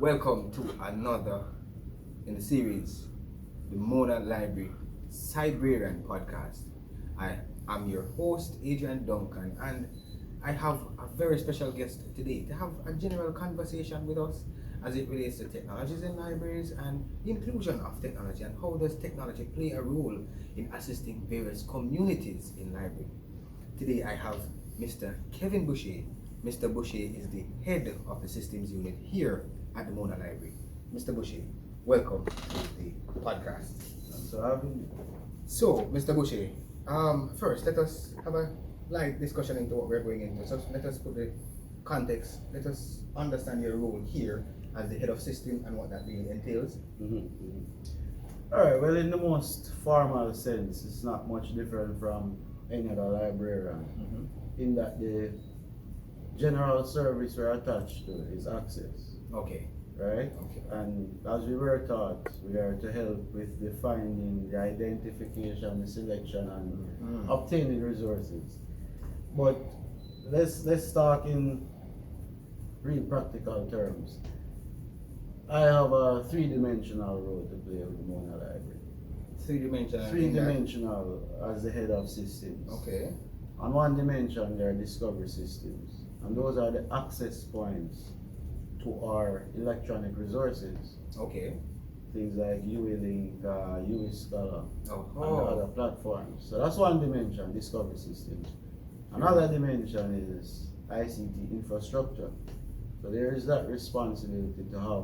Welcome to another in the series, the Mona Library Cybrarian podcast. I am your host, Adrian Duncan, and I have a very special guest today to have a general conversation with us as it relates to technologies in libraries and the inclusion of technology and how does technology play a role in assisting various communities in library. Today I have Mr. Kevin Boucher. Mr. Boucher is the head of the systems unit here at the Mona Library. Mr. Boucher, welcome to the podcast. Thanks for having me. So, Mr. Boucher, first let us have a light discussion into what we're going into. So let us put the context, let us understand your role here as the head of system and what that really entails. All right, well, in the most formal sense, it's not much different from any other librarian in that the general service we're attached to is access, Okay. right? Okay. And as we were taught, we are to help with the finding, the identification, the selection, and obtaining resources. But let's talk in real practical terms. I have a three-dimensional role to play with the Mona Library. Three-dimensional. Three-dimensional as the head of systems. Okay. On one dimension, there are discovery systems, and those are the access points to our electronic resources. Okay. Things like UWI UWI Scholar, Oh. and the other platforms. So that's one dimension, discovery systems. Another dimension is ICT infrastructure. So there is that responsibility to have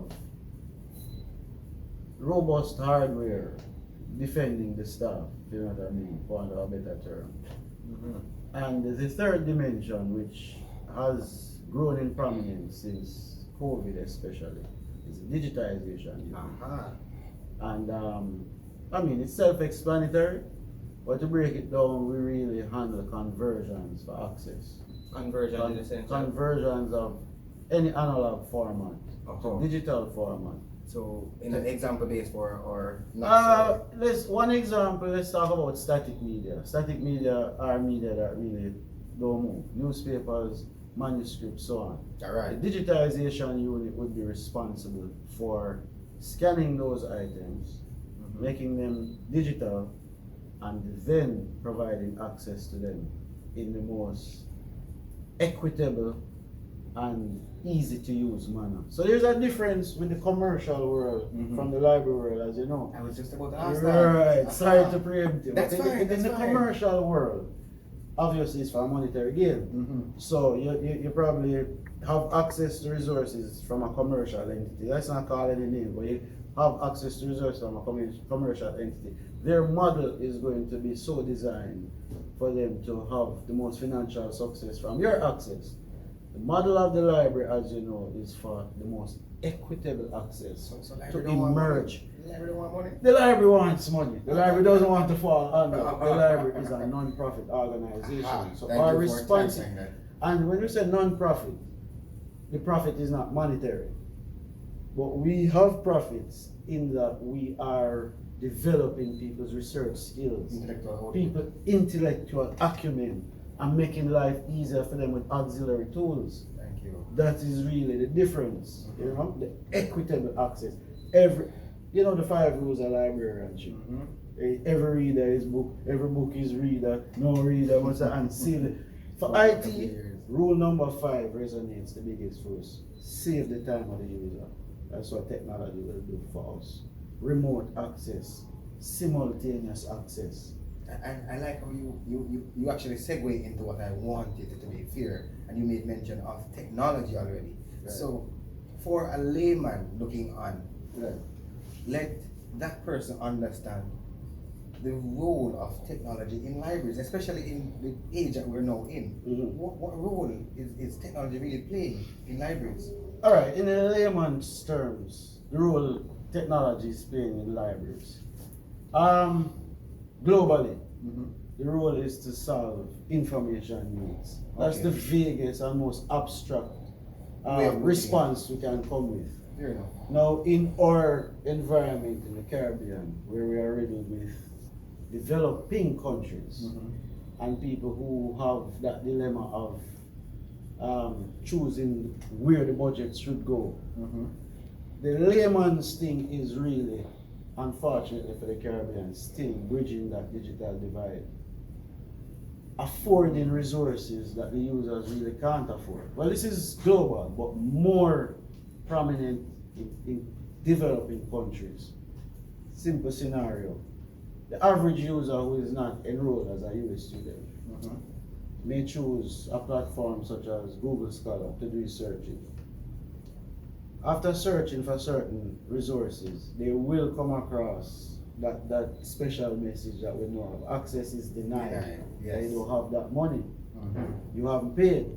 robust hardware defending the staff, if you know what I mean, for want of a better term. And the third dimension, which has grown in prominence since COVID especially, is digitization. And I mean, it's self-explanatory, but to break it down, we really handle conversions for access. Conversion in the sense Conversions of any analog format to digital format. So in an example base for or not One example, let's talk about static media. Static media are media that really don't move. Newspapers, manuscripts, so on. Alright. The digitization unit would be responsible for scanning those items, making them digital, and then providing access to them in the most equitable and easy to use manner. So there's a difference with the commercial world from the library world, as you know. I was just about to ask Right, that. sorry to preempt you. That's but fine, in that's the fine. commercial world, obviously it's for monetary gain. So you probably have access to resources from a commercial entity. Let's not call it a name, but you have access to resources from a commercial entity. Their model is going to be so designed for them to have the most financial success from your access. The model of the library, as you know, is for the most equitable access to emerge. The library don't want money? The library wants money. The library doesn't want to fall under. The library is a non-profit organization. So our response, and when you say non-profit, the profit is not monetary. But we have profits in that we are developing people's research skills, people's intellectual acumen, and making life easier for them with auxiliary tools. Thank you. That is really the difference, you know, the equitable access. The 5 rules of librarianship. Every reader is book, every book is reader, no reader must unseal it. For IT, rule number 5 resonates the biggest for us. Save the time of the user. That's what technology will do for us. Remote access, simultaneous access. And I like how you actually segue into what I wanted to be fair, and you made mention of technology already. Right. So for a layman looking on, let that person understand the role of technology in libraries, especially in the age that we're now in. What role is technology really playing in libraries? All right, in the layman's terms, the role technology is playing in libraries. Globally, the role is to solve information needs. That's the vaguest and most abstract response we can come with. Fair enough. Now, in our environment in the Caribbean, where we are riddled with developing countries and people who have that dilemma of choosing where the budget should go, the layman's thing is really, unfortunately for the Caribbean, still bridging that digital divide. Affording resources that the users really can't afford. Well, this is global, but more prominent in developing countries. Simple scenario. The average user who is not enrolled as a US student may choose a platform such as Google Scholar to do searching. After searching for certain resources, they will come across that special message that we know of. Access is denied. Yes. They don't have that money. You haven't paid.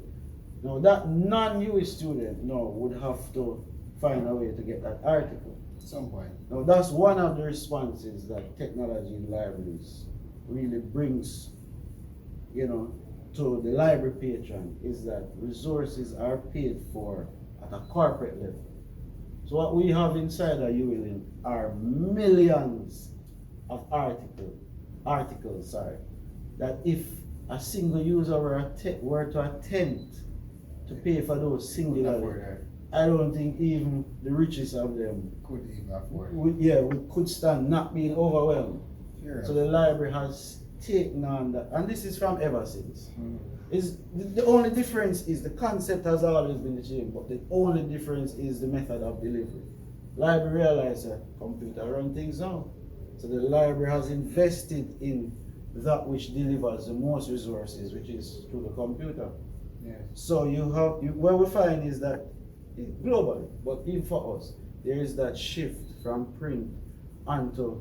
Now that non-US student would have to find a way to get that article. At some point. Now that's one of the responses that technology in libraries really brings, to the library patron, is that resources are paid for at a corporate level. So what we have inside our UWI are millions of articles, that if a single user were to attempt to pay for those singularly, I don't think even the richest of them could even afford. We could stand not being overwhelmed. Sure. So the library has taken on that, and this is from ever since. Is the only difference is the concept has always been the same, but the only difference is the method of delivery. Library realized that computer run things now, so the library has invested in that which delivers the most resources, which is through the computer. Yes. So what we find is that globally, but even for us, there is that shift from print onto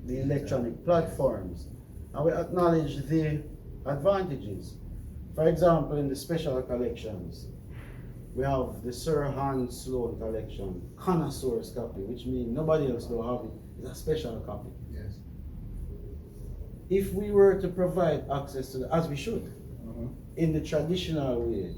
the electronic platforms, and we acknowledge the advantages. For example, in the special collections, we have the Sir Hans Sloane collection, connoisseur's copy, which means nobody else will have it. It's a special copy. Yes. If we were to provide access to as we should, in the traditional way,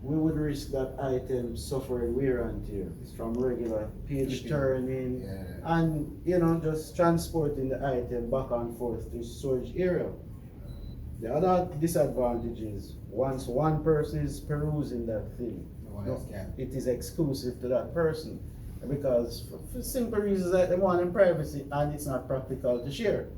we would risk that item suffering wear and tear from regular page turning and just transporting the item back and forth to storage area. The other disadvantage is once one person is perusing that thing, it is exclusive to that person, because for simple reasons like they want privacy and it's not practical to share.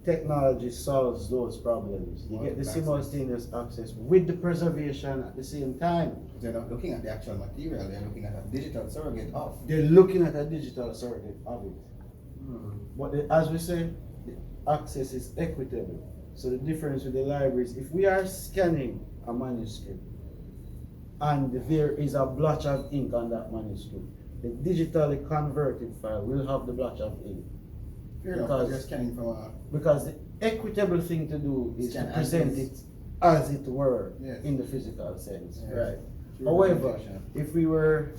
Technology solves those problems. You get the simultaneous access with the preservation at the same time. They're not looking at the actual material, they're looking at a digital surrogate of. They're looking at a digital surrogate of it. But as we say, the access is equitable. So the difference with the libraries, if we are scanning a manuscript and there is a blotch of ink on that manuscript, the digitally converted file will have the blotch of ink. Because you're scanning from because the equitable thing to do is to present it as it were in the physical sense. Right. However, if we were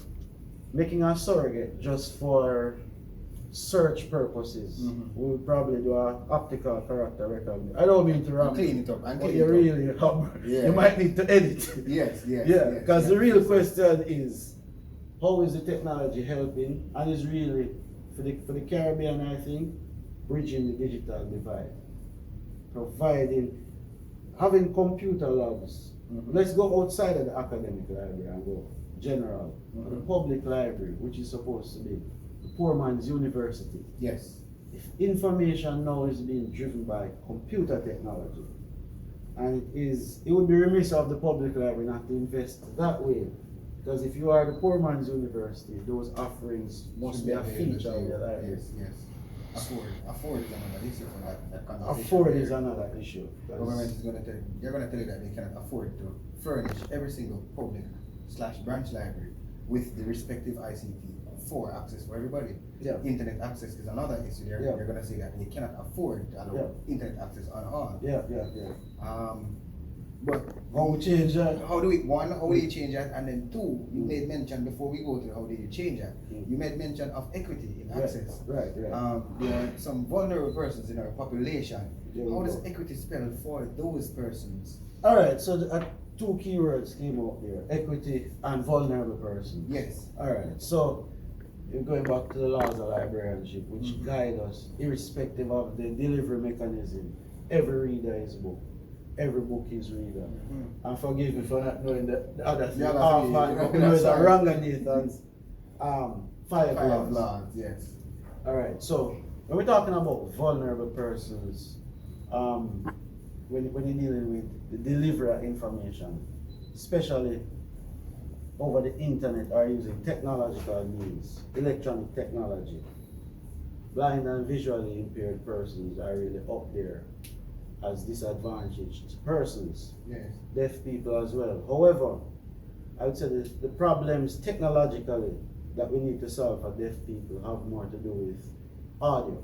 making a surrogate just for search purposes, we would probably do an optical character recognition. I don't mean to ramble. Clean it up and but you really you might need to edit. Yes. Because the real question is, how is the technology helping? And it's really for the Caribbean, I think, bridging the digital divide, having computer labs. Let's go outside of the academic library and go general. The public library, which is supposed to be the poor man's university. Yes. If information now is being driven by computer technology, and it would be remiss of the public library not to invest that way, because if you are the poor man's university, those offerings must be a feature of the library. Yes. Afford is another issue for that conversation. Afford is another issue. Government is they're going to tell you that they cannot afford to furnish every single public/branch library with the respective ICT for access for everybody. Internet access is another issue. They're going to say that they cannot afford to allow internet access on all. But how we change that? How do you change that? And then two, you made mention before we go to how do you change that? You made mention of equity in access. Right. There are some vulnerable persons in our population. How does equity spell for those persons? All right, so two keywords came up there: equity and vulnerable person. Yes. All right, so you're going back to the laws of librarianship, which guide us irrespective of the delivery mechanism. Every reader is book. Every book is reader. And forgive me for not knowing the other thing. There's a wrong Nathan's five laws. laws, yes. All right. So when we're talking about vulnerable persons, when you're dealing with the delivery of information, especially over the internet or using technological means, electronic technology, blind and visually impaired persons are really up there as disadvantaged persons. Yes. Deaf people as well. However, I would say the problems technologically that we need to solve for deaf people have more to do with audio.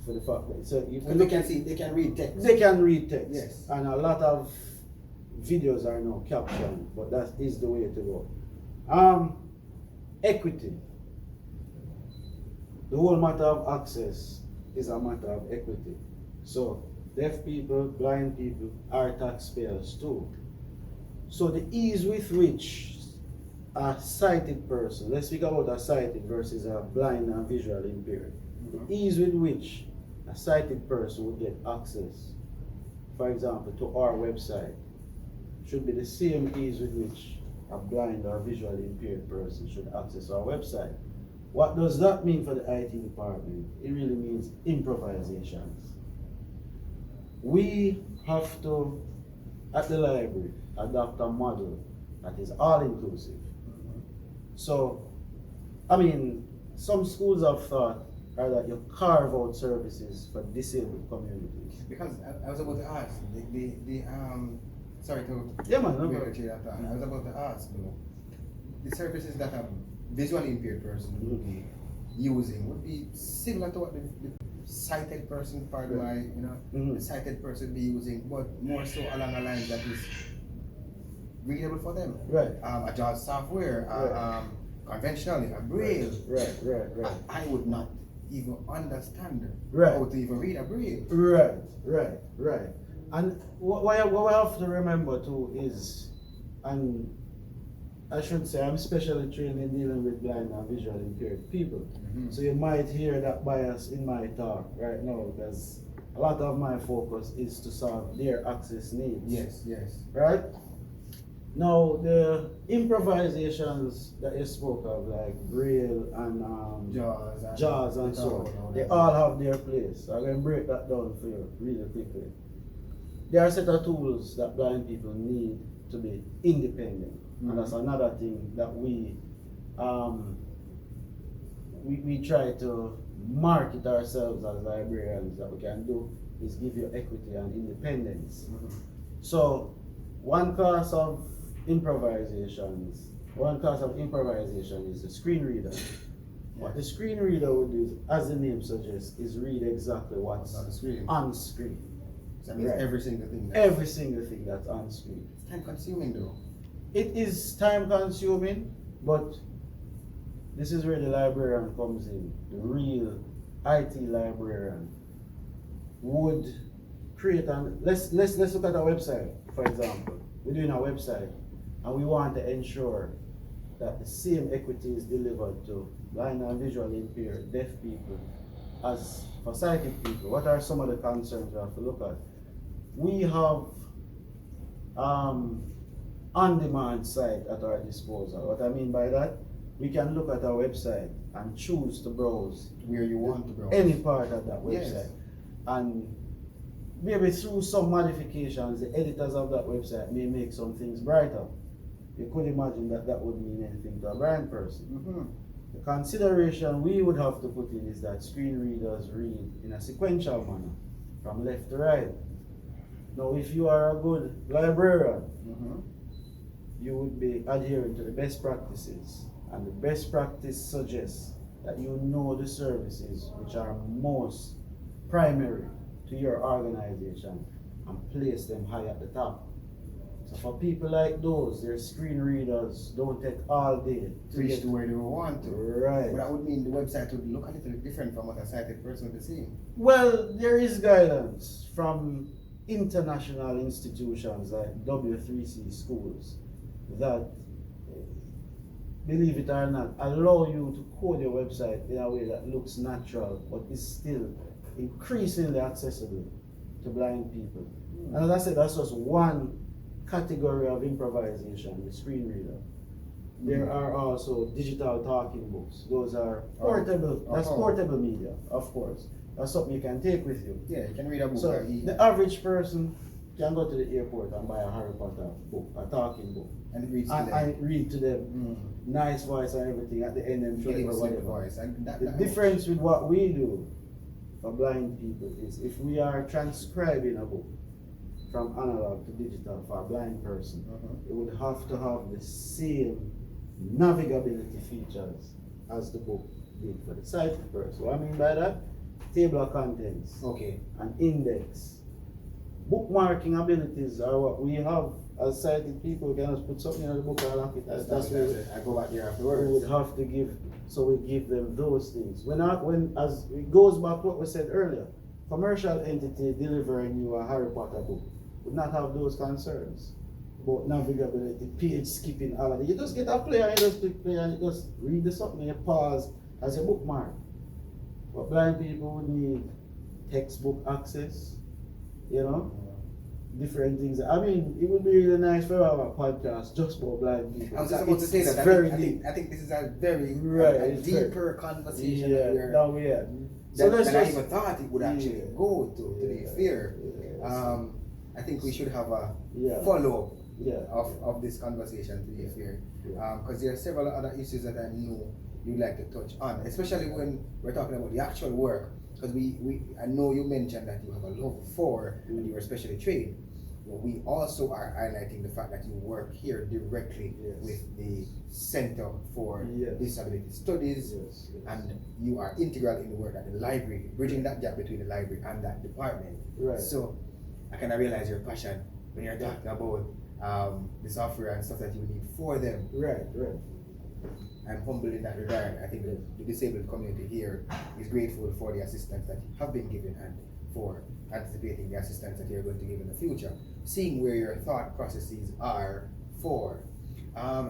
For the fact that They can see, they can read text. they can read text. Yes. And a lot of videos are now captioned, but that is the way to go. Equity. The whole matter of access is a matter of equity. So deaf people, blind people are taxpayers too. So the ease with which a sighted person, let's speak about a sighted versus a blind and visually impaired. The ease with which a sighted person would get access, for example, to our website, should be the same ease with which a blind or visually impaired person should access our website. What does that mean for the IT department? It really means improvisations. We have to, at the library, adopt a model that is all-inclusive. So, I mean, some schools have thought are that you carve out services for disabled communities. Because I was about to ask, sorry to Yeah, man, no break problem. your thought. I was about to ask, though, the services that a visually impaired person would be using would be similar to what the sighted person, pardon my, the sighted person would be using, but more so along the lines that is readable for them. Right. A JAWS software, Right. Conventionally, a braille. Right. I would not even understand Right. how to even read a braille. Right. And what we have to remember too is, and I should say I'm specially trained in dealing with blind and visually impaired people. So you might hear that bias in my talk right now because a lot of my focus is to solve their access needs. Yes. Right? Now the improvisations that you spoke of, like Braille and JAWS and so on, they all have their place. I'm going to break that down for you really quickly. There are a set of tools that blind people need to be independent. And that's another thing that we try to market ourselves as librarians that we can do is give you equity and independence. So one class of improvisation is the screen reader. What the screen reader would do, as the name suggests, is read exactly what's on the screen. On screen. So that means every single thing. Every single thing that's on screen. It's time consuming though. It is time consuming, but this is where the librarian comes in. The real IT librarian would create let's look at a website, for example. We're doing a website and we want to ensure that the same equity is delivered to blind and visually impaired deaf people as for sighted people. What are some of the concerns we have to look at? We have on-demand site at our disposal. What I mean by that, we can look at our website and choose to browse where you want to browse. Any part of that website. Yes. And maybe through some modifications, the editors of that website may make some things brighter. You could imagine that that would mean anything to a blind person. The consideration we would have to put in is that screen readers read in a sequential manner, from left to right. Now, if you are a good librarian, you would be adhering to the best practices. And the best practice suggests that you know the services which are most primary to your organization and place them high at the top. So for people like those, their screen readers don't take all day to get to where they want to. Right. But that would mean the website would look a little different from what a sighted person would see. Well, there is guidance from international institutions like W3C schools that, believe it or not, allow you to code your website in a way that looks natural but is still increasingly accessible to blind people. And as I said, that's just one category of improvisation, the screen reader. There are also digital talking books. Those are portable. That's portable media, of course. That's something you can take with you. Yeah, you can read a book. So the average person can go to the airport and buy a Harry Potter book, a talking book, and read to them. I read to them. Nice voice and everything at the end and show or whatever. Voice. And The difference with what we do for blind people is if we are transcribing a book from analog to digital for a blind person, it would have to have the same navigability features as the book did for the sighted person. What I mean by that? Table of contents, an index. Bookmarking abilities are what we have as sighted people. We can just put something in the book and lock it. That's where I go back there afterwards. we would have to give, so we give them those things. As it goes back to what we said earlier, commercial entity delivering you a Harry Potter book would not have those concerns about navigability, page skipping, all of that. You just get a player and you just click play and you just read the something, you pause as a bookmark. But blind people would need textbook access, different things. I mean, it would be really nice for our podcast just about blind people. I was just about to say that. I think this is a very deeper conversation that we had. So I even thought it would actually go to the affair. I think we should have a follow-up of this conversation to the affair. Because there are several other issues that I know you'd like to touch on, especially when we're talking about the actual work. Because I know you mentioned that you have a love for and you are specially trained. But we also are highlighting the fact that you work here directly with the Center for Disability Studies, and you are integral in the work at the library, bridging that gap between the library and that department. Right. So I can realize your passion when you're talking about the software and stuff that you need for them. Right. I'm humble in that regard. I think the disabled community here is grateful for the assistance that have been given and for anticipating the assistance that you're going to give in the future. Seeing where your thought processes are for.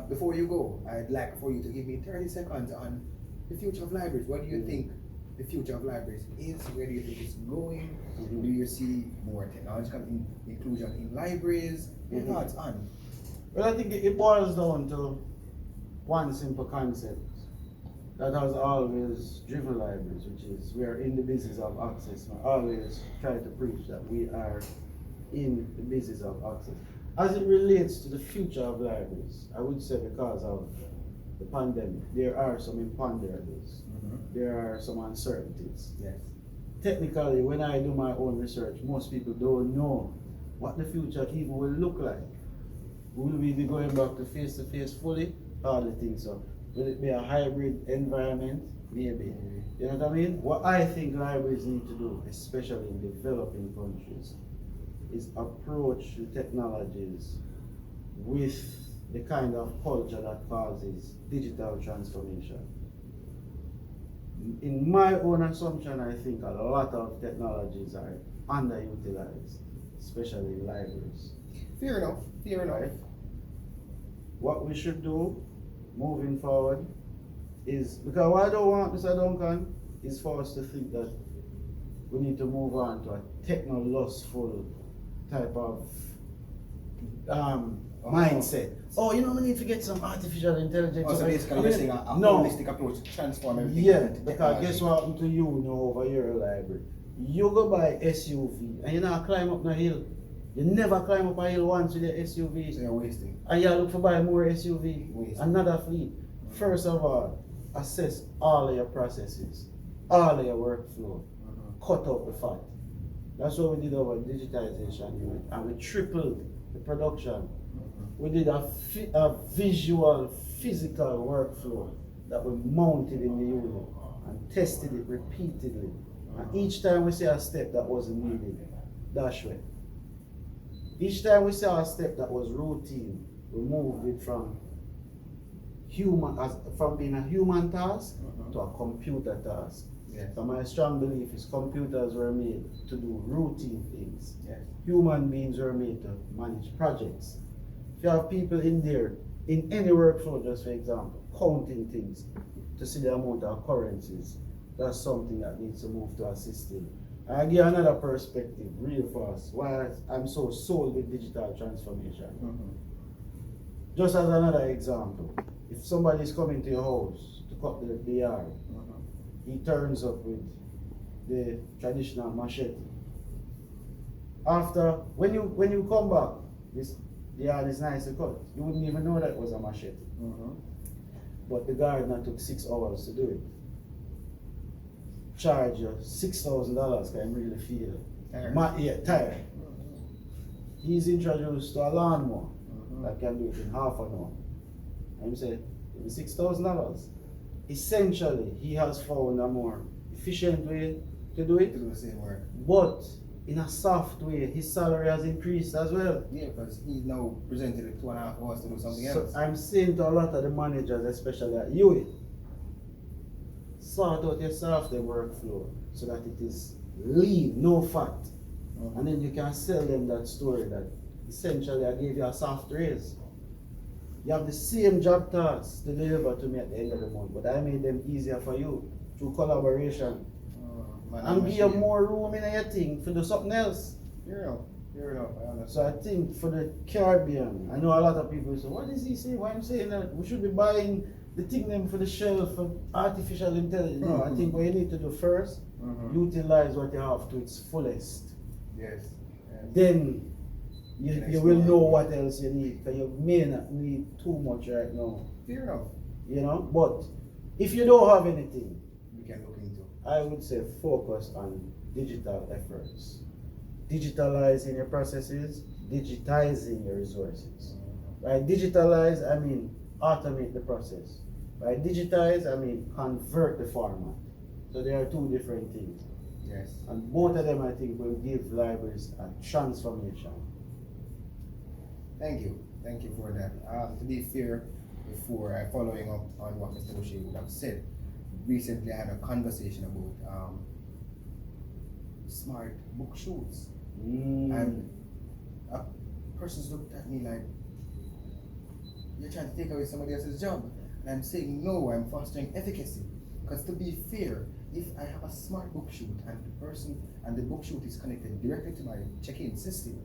Before you go, I'd like for you to give me 30 seconds on the future of libraries. What do you think the future of libraries is? Where do you think it's going? Do you see more technological inclusion in libraries? Your thoughts on? Well, I think it boils down to one simple concept that has always driven libraries, which is we are in the business of access. I always try to preach that we are in the business of access. As it relates to the future of libraries, I would say because of the pandemic, there are some imponderables. There are some uncertainties. Yes. Technically, when I do my own research, most people don't know what the future even will look like. Will we be going back to face-to-face fully? Hardly think so. Will it be a hybrid environment? Maybe. You know what I mean? What I think libraries need to do, especially in developing countries, is approach the technologies with the kind of culture that causes digital transformation. In my own assumption, I think a lot of technologies are underutilized, especially in libraries. Fair enough. Right? What we should do moving forward is, because what I don't want, Mr. Duncan, is for us to think that we need to move on to a techno-lustful type of mindset. Oh, we need to get some artificial intelligence. So basically you're saying a holistic approach to transform everything. Yeah, because guess what happened to you over your library? You go buy SUV and you not climb up the hill. You never climb up a hill once with your SUV. So you're wasting. And you look for buy more SUV, another fleet. First of all, assess all of your processes, all of your workflow, cut out the fat. That's what we did over digitization unit, and we tripled the production. We did a visual, physical workflow that we mounted in the unit and tested it repeatedly. And each time we see a step that wasn't needed, dash way. Each time we saw a step that was routine, we moved it from being a human task to a computer task. Yes. So my strong belief is computers were made to do routine things. Yes. Human beings were made to manage projects. If you have people in there, in any workflow, just for example, counting things to see the amount of occurrences, that's something that needs to move to a system. I give another perspective real fast why I'm so sold with digital transformation. Just as another example, if somebody is coming to your house to cut the yard, he turns up with the traditional machete. After, when you come back, the yard is nicely cut. You wouldn't even know that it was a machete. But the gardener took 6 hours to do it. Charge you $6,000 can really feel tired. He's introduced to a lawnmower that can do it in half an hour. And he said, give me $6,000. Essentially, he has found a more efficient way to do it. To do the same work. But in a soft way, his salary has increased as well. Yeah, because he's now presented with 2.5 hours to do something So else. I'm saying to a lot of the managers, especially at UWI, sort out your software workflow so that it is lean, no fat. And then you can sell them that story that essentially I gave you a soft raise. You have the same job tasks to deliver to me at the end of the month, but I made them easier for you through collaboration. And give you more room in your thing to do something else. Fair enough. I understand. So I think for the Caribbean, I know a lot of people say, what is he saying? Why I'm saying that we should be buying the thing them for the shelf for artificial intelligence. No, I think what you need to do first, utilize what you have to its fullest. Yes. Then you will know what else you need, because you may not need too much right now. Fair enough. You know, but if you don't have anything, We can look into. I would say focus on digital efforts. Digitalizing your processes, digitizing your resources. By digitalize, I mean automate the process. By digitize, I mean convert the format. So there are two different things. Yes. And both of them, I think, will give libraries a transformation. Thank you for that. To be fair, before following up on what Mr. Boucher would have said, recently I had a conversation about smart book shoots, and a person looked at me like, you're trying to take away somebody else's job. And I'm saying no, I'm fostering efficacy. Because to be fair, if I have a smart book shoot and the book shoot is connected directly to my check-in system,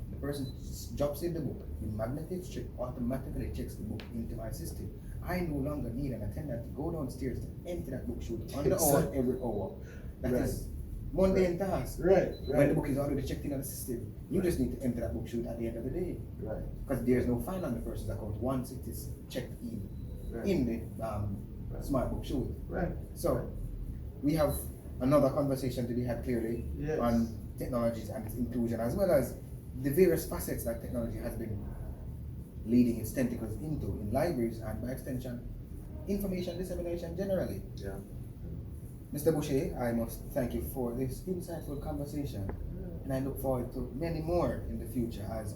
the person drops in the book, the magnetic strip automatically checks the book into my system. I no longer need an attendant to go downstairs to empty that book shoot on the hour every hour. That is mundane task. Right. When the book is already checked in on the system, you just need to empty that book shoot at the end of the day. Right. Because there's no fine on the person's account once it is checked in the smart book shoot. Right. So we have another conversation to be had clearly on technologies and its inclusion, as well as the various facets that technology has been leading its tentacles into in libraries and by extension information dissemination generally. Yeah. Mr. Boucher, I must thank you for this insightful conversation, and I look forward to many more in the future, as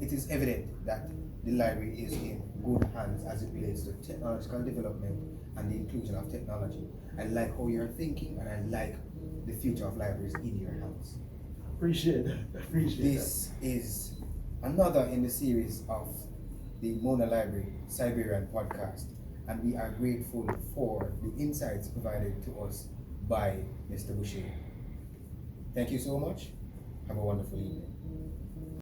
it is evident that the library is in good hands as it relates to technological development and the inclusion of technology. I like how you're thinking, and I like the future of libraries in your hands. Appreciate that. This is another in the series of the Mona Library Cybrarian podcast, and we are grateful for the insights provided to us by Mr. Boucher. Thank you so much. Have a wonderful evening.